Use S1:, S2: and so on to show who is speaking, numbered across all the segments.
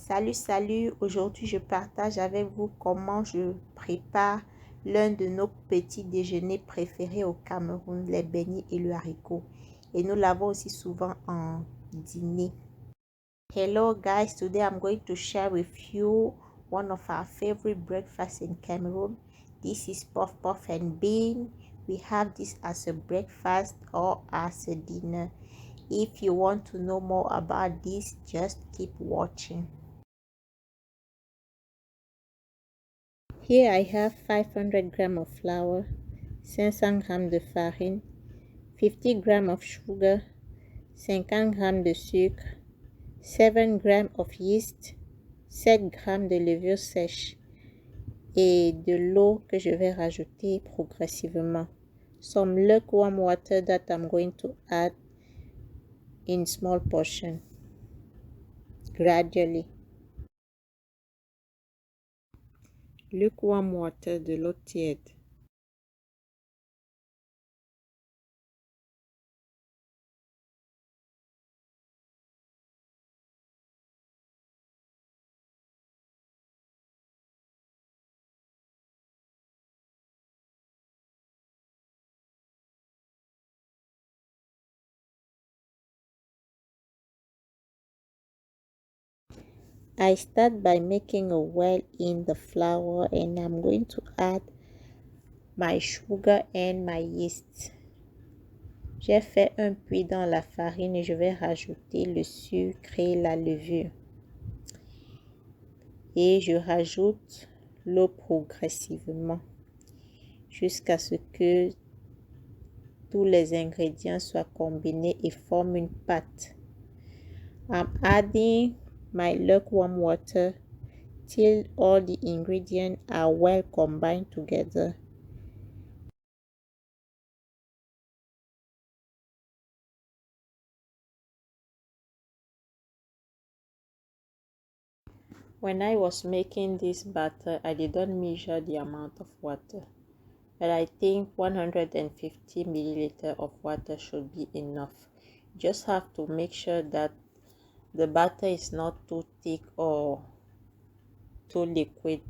S1: Salut, aujourd'hui je partage avec vous comment je prépare l'un de nos petits déjeuners préférés au Cameroun, les beignets et le haricot. Et nous l'avons aussi souvent en dîner. Hello guys, today I'm going to share with you one of our favorite breakfasts in Cameroon. This is puff puff and bean. We have this as a breakfast or as a dinner. If you want to know more about this, just keep watching. Here I have 500 grams of flour, 500 grams de farine, 50 grams of sugar, 50 grams de sucre, 7 grams of yeast, 7 grams de levure sèche et de l'eau que je vais rajouter progressivement. Some lukewarm water that I'm going to add in small portion gradually. Lukewarm water, de l'eau tiède. I start by making a well in the flour and I'm going to add my sugar and my yeast. J'ai fait un puits dans la farine et je vais rajouter le sucre et la levure. Et je rajoute l'eau progressivement jusqu'à ce que tous les ingrédients soient combinés et forment une pâte. I'm adding my lukewarm water till all the ingredients are well combined together. When I was making this batter, I didn't measure the amount of water, but I think 150 milliliters of water should be enough. You just have to make sure that the batter is not too thick or too liquid.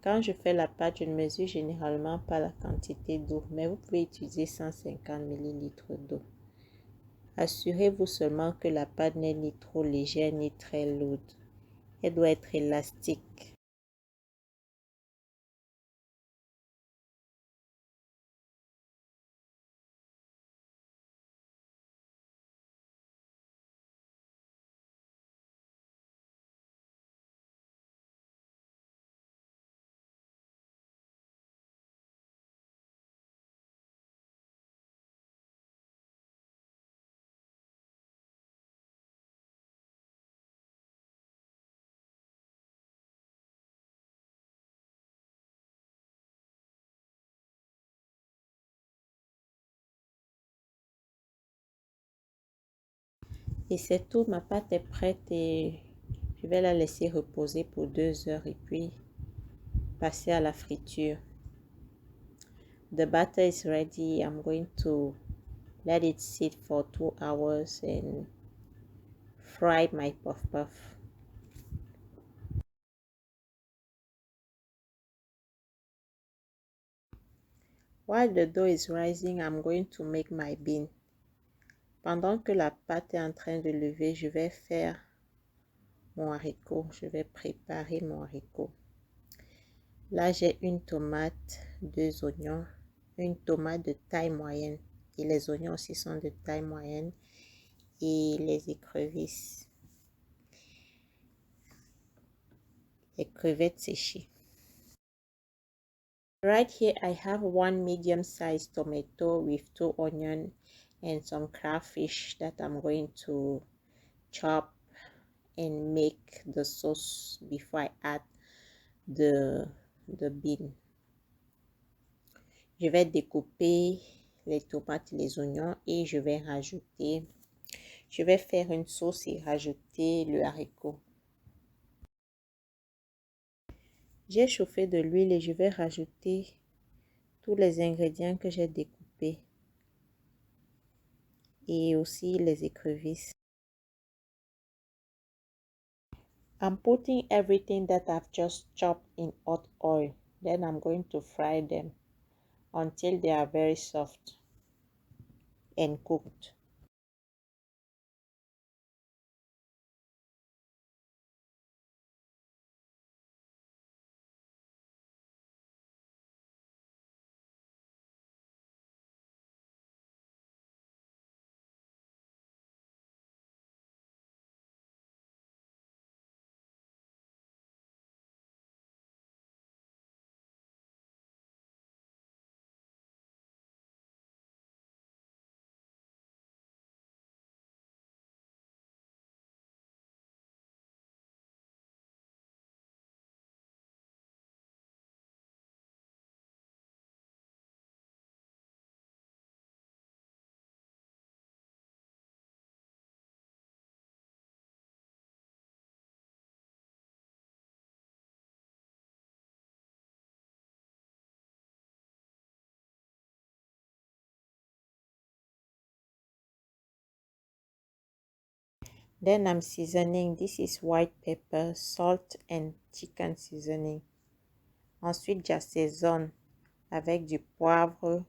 S1: Quand je fais la pâte, je ne mesure généralement pas la quantité d'eau, mais vous pouvez utiliser 150 millilitres d'eau. Assurez-vous seulement que la pâte n'est ni trop légère ni très lourde. Elle doit être élastique. Et c'est tout, ma pâte est prête et je vais la laisser reposer pour 2 heures et puis passer à la friture. The batter is ready. I'm going to let it sit for 2 hours and fry my puff puff. While the dough is rising, I'm going to make my bean. Pendant que la pâte est en train de lever, je vais faire mon haricot. Je vais préparer mon haricot. Là, j'ai une tomate, 2 oignons, une tomate de taille moyenne. Et les oignons aussi sont de taille moyenne. Et les écrevisses. Les crevettes séchées. Right here, I have 1 medium-sized tomato with 2 onions and some crayfish that I'm going to chop and make the sauce before I add the bean. Je vais découper les tomates et les oignons et je vais faire une sauce et rajouter le haricot. J'ai chauffé de l'huile et je vais rajouter tous les ingrédients que j'ai découpés. et aussi les écrevisses. I'm putting everything that I've just chopped in hot oil. Then I'm going to fry them until they are very soft and cooked. Then I'm seasoning. This is white pepper, salt and chicken seasoning. Ensuite, j'assaisonne avec du poivre,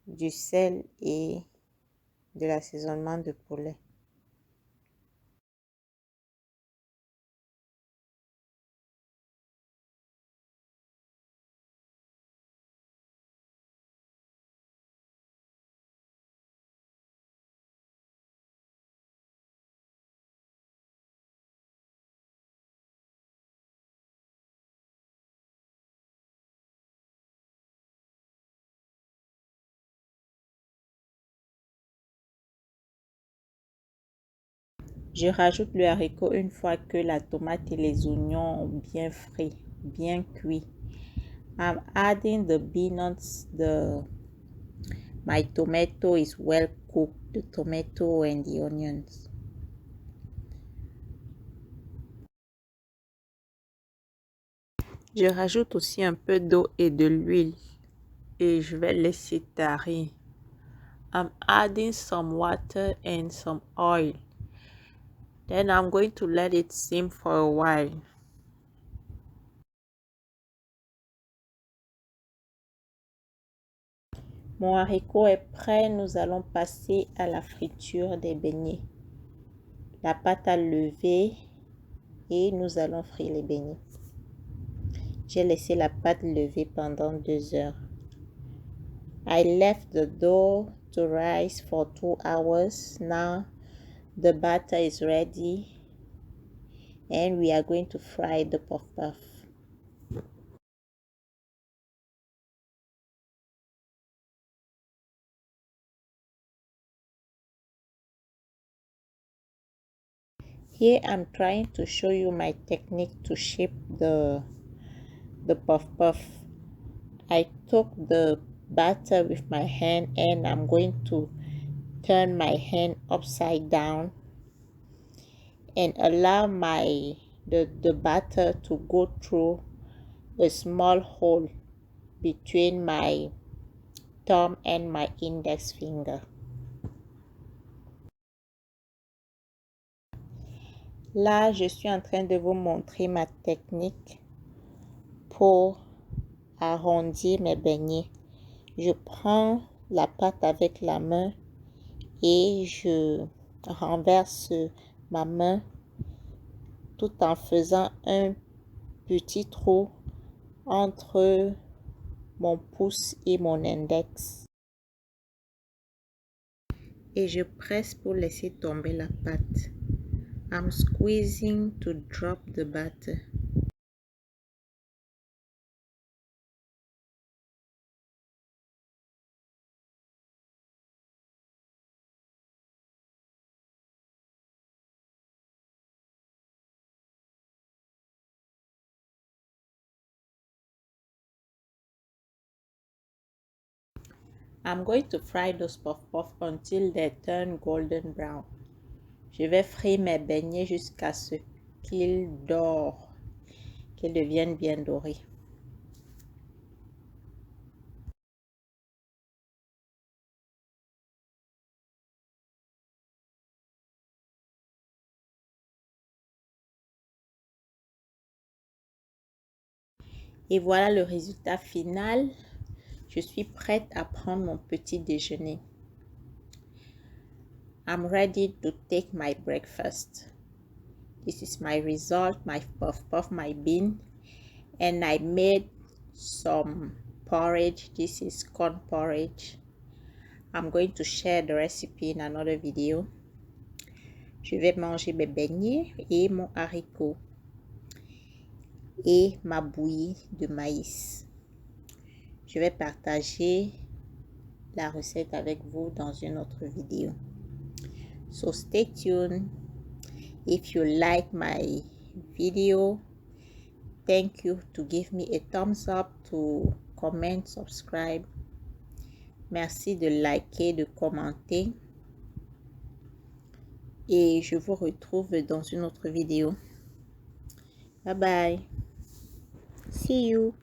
S1: du sel et de l'assaisonnement de poulet. Je rajoute le haricot une fois que la tomate et les oignons ont bien frit, bien cuit. I'm adding the beans. My tomato is well cooked, the tomato and the onions. Je rajoute aussi un peu d'eau et de l'huile et je vais laisser tarir. I'm adding some water and some oil. Then I'm going to let it simmer for a while. Mon haricot est prêt, nous allons passer à la friture des beignets. La pâte à lever et nous allons frire les beignets. J'ai laissé la pâte lever pendant 2 heures. I left the dough to rise for 2 hours. Now the batter is ready and we are going to fry the puff puff. Here I'm trying to show you my technique to shape the puff puff. I took the batter with my hand and I'm going to turn my hand upside down and allow the batter to go through a small hole between my thumb and my index finger. Là, je suis en train de vous montrer ma technique pour arrondir mes beignets. Je prends la pâte avec la main et je renverse ma main tout en faisant un petit trou entre mon pouce et mon index. Et je presse pour laisser tomber la pâte. I'm squeezing to drop the batter. I'm going to fry those puff puff until they turn golden brown. Je vais frire mes beignets jusqu'à ce qu'ils dorent, qu'ils deviennent bien dorés. Et voilà le résultat final. Je suis prête à prendre mon petit déjeuner. I'm ready to take my breakfast. This is my result, my puff, my bean. And I made some porridge. This is corn porridge. I'm going to share the recipe in another video. Je vais manger mes beignets et mon haricot et ma bouillie de maïs. Je vais partager la recette avec vous dans une autre vidéo. So stay tuned. If you like my video, thank you to give me a thumbs up, to comment, subscribe. Merci de liker, de commenter. Et je vous retrouve dans une autre vidéo. Bye bye. See you.